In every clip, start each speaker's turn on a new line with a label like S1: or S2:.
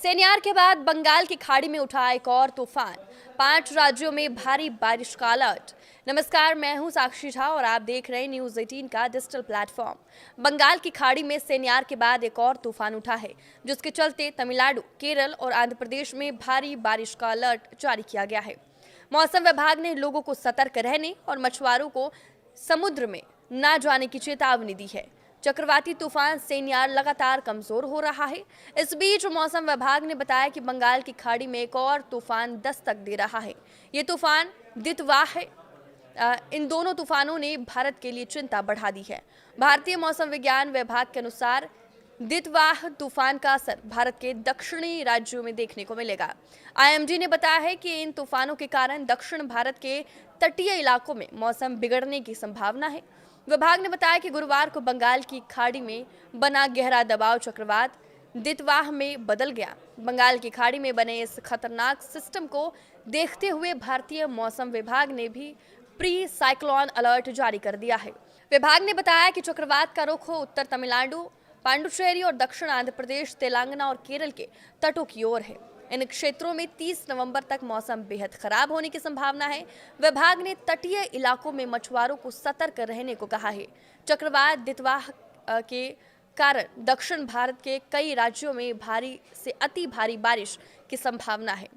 S1: सेनियार के बाद बंगाल की खाड़ी में उठा एक और तूफान। 5 राज्यों में भारी बारिश का अलर्ट। नमस्कार, मैं हूं साक्षी झा और आप देख रहे हैं न्यूज 18 का डिजिटल प्लेटफॉर्म। बंगाल की खाड़ी में सेनियार के बाद एक और तूफान उठा है, जिसके चलते तमिलनाडु, केरल और आंध्र प्रदेश में भारी बारिश का अलर्ट जारी किया गया है। मौसम विभाग ने लोगों को सतर्क रहने और मछुआरों को समुद्र में न जाने की चेतावनी दी है। चक्रवाती तूफान सेनियार लगातार कमजोर हो रहा है। इस बीच मौसम विभाग ने बताया कि बंगाल की खाड़ी में एक और तूफान दस्तक दे रहा है। ये तूफान दितवाह है। इन दोनों तूफानों ने भारत के लिए चिंता बढ़ा दी है। भारतीय मौसम विज्ञान विभाग के अनुसार दितवाह तूफान का असर भारत के दक्षिणी राज्यों में देखने को मिलेगा। आईएमडी ने बताया है कि इन तूफानों के कारण दक्षिण भारत के तटीय इलाकों में मौसम बिगड़ने की संभावना है। विभाग ने बताया कि गुरुवार को बंगाल की खाड़ी में बना गहरा दबाव चक्रवात दितवाह में बदल गया। बंगाल की खाड़ी में बने इस खतरनाक सिस्टम को देखते हुए भारतीय मौसम विभाग ने भी प्री साइक्लोन अलर्ट जारी कर दिया है। विभाग ने बताया कि चक्रवात का रुख उत्तर तमिलनाडु, पांडुचेरी और दक्षिण आंध्र प्रदेश, तेलंगाना और केरल के तटों की ओर है। इन क्षेत्रों में 30 नवंबर तक मौसम बेहद खराब होने की संभावना है। विभाग ने तटीय इलाकों में मछुआरों को सतर्क रहने को कहा है। चक्रवात दितवाह के कारण दक्षिण भारत के कई राज्यों में भारी से अति भारी बारिश की संभावना है।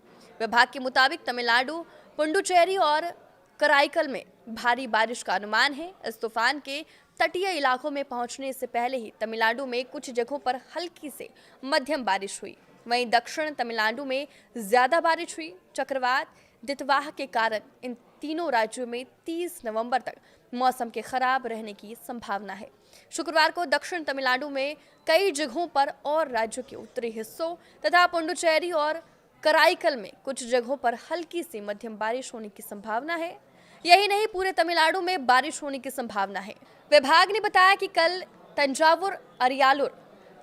S1: विभाग के मुताबिक तमिलनाडु, पुडुचेरी और कराईकल में भारी बारिश का अनुमान है। इस तूफान के तटीय इलाकों में पहुंचने से पहले ही तमिलनाडु में कुछ जगहों पर हल्की से मध्यम बारिश हुई। वहीं दक्षिण तमिलनाडु में ज्यादा बारिश हुई। चक्रवात दितवाह के कारण इन तीनों राज्यों में 30 नवंबर तक मौसम के खराब रहने की संभावना है। शुक्रवार को दक्षिण तमिलनाडु में कई जगहों पर और राज्यों के उत्तरी हिस्सों तथा पुडुचेरी और कराईकल में कुछ जगहों पर हल्की से मध्यम बारिश होने की संभावना है। यही नहीं, पूरे तमिलनाडु में बारिश होने की संभावना है। विभाग ने बताया कि कल तंजावुर, अरियालूर,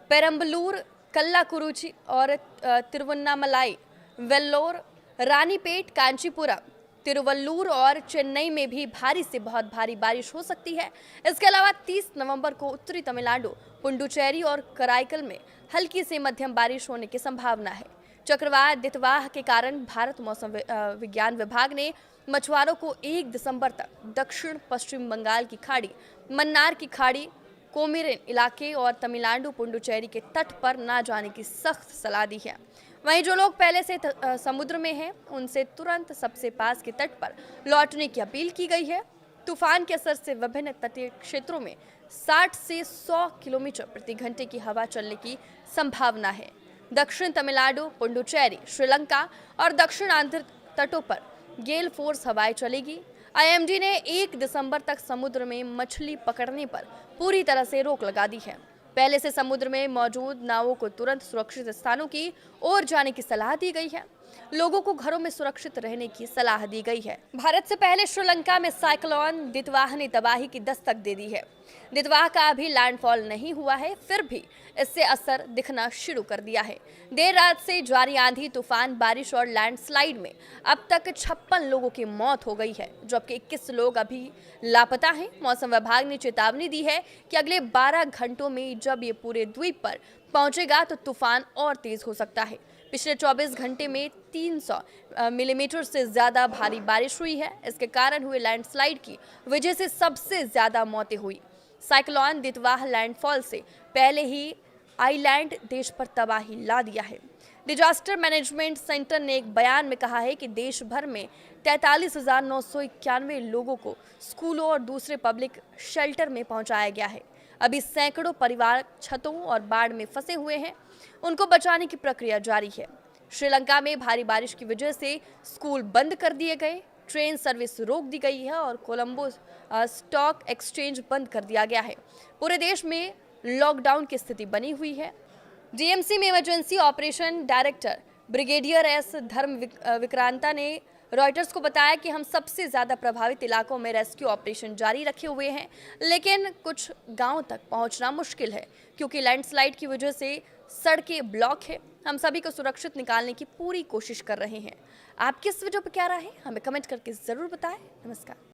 S1: पेरम्बलूर, कल्लाकुरुची और तिरुवन्नामलाई, वेल्लोर, रानीपेट, कांचीपुरम, तिरुवल्लूर और चेन्नई में भी भारी से बहुत भारी बारिश हो सकती है। इसके अलावा 30 नवंबर को उत्तरी तमिलनाडु, पुडुचेरी और कराईकल में हल्की से मध्यम बारिश होने की संभावना है। चक्रवात दितवाह के कारण भारत मौसम विज्ञान विभाग ने मछुआरों को 1 दिसंबर तक दक्षिण पश्चिम बंगाल की खाड़ी, मन्नार की खाड़ी, कोमिरिन इलाके और तमिलनाडु, पुडुचेरी के तट पर न जाने की सख्त सलाह दी है। वहीं जो लोग पहले से समुद्र में हैं, उनसे तुरंत सबसे पास के तट पर लौटने की अपील की गई है। तूफान के असर से विभिन्न तटीय क्षेत्रों में 60 से 100 किलोमीटर प्रति घंटे की हवा चलने की संभावना है। दक्षिण तमिलनाडु, पुडुचेरी, श्रीलंका और दक्षिण आंध्र तटों पर गेल फोर्स हवाएं चलेगी। आईएमडी ने 1 दिसंबर तक समुद्र में मछली पकड़ने पर पूरी तरह से रोक लगा दी है। पहले से समुद्र में मौजूद नावों को तुरंत सुरक्षित स्थानों की ओर जाने की सलाह दी गई है। लोगों को घरों में सुरक्षित रहने की सलाह दी गई है। भारत से पहले श्रीलंका में साइक्लोन दितवाह ने तबाही की दस्तक दे दी है। दितवाह का अभी लैंडफॉल नहीं हुआ है, फिर भी इससे असर दिखना शुरू कर दिया है। देर रात से जारी आंधी, तूफान, बारिश और लैंडस्लाइड में अब तक 56 लोगों की मौत हो गई है, जबकि 21 लोग अभी लापता हैं। मौसम विभाग ने चेतावनी दी है कि अगले 12 घंटों में जब ये पूरे द्वीप पर पहुंचेगा तो तूफान और तेज हो सकता है। पिछले 24 घंटे में 300 मिलीमीटर से ज्यादा भारी बारिश हुई है। इसके कारण हुए लैंडस्लाइड की वजह से सबसे ज्यादा मौतें हुई। साइक्लोन दितवाह लैंडफॉल से पहले ही आइलैंड देश पर तबाही ला दिया है। डिजास्टर मैनेजमेंट सेंटर ने एक बयान में कहा है कि देश भर में 43,991 लोगों को स्कूलों और दूसरे पब्लिक शेल्टर में पहुंचाया गया है। अभी सैकड़ों परिवार छतों और बाढ़ में फंसे हुए हैं। उनको बचाने की प्रक्रिया जारी है। श्रीलंका में भारी बारिश की वजह से स्कूल बंद कर दिए गए, ट्रेन सर्विस रोक दी गई है और कोलंबो स्टॉक एक्सचेंज बंद कर दिया गया है। पूरे देश में लॉकडाउन की स्थिति बनी हुई है। डीएमसी में emergency operation director brigadier S धर्म विक्रांता ने रॉयटर्स को बताया कि हम सबसे ज्यादा प्रभावित इलाकों में रेस्क्यू ऑपरेशन जारी रखे हुए हैं, लेकिन कुछ गांवों तक पहुंचना मुश्किल है क्योंकि लैंडस्लाइड की वजह से सड़कें ब्लॉक है। हम सभी को सुरक्षित निकालने की पूरी कोशिश कर रहे हैं। आपकी इस वीडियो पर क्या राय है, हमें कमेंट करके जरूर बताएं। नमस्कार।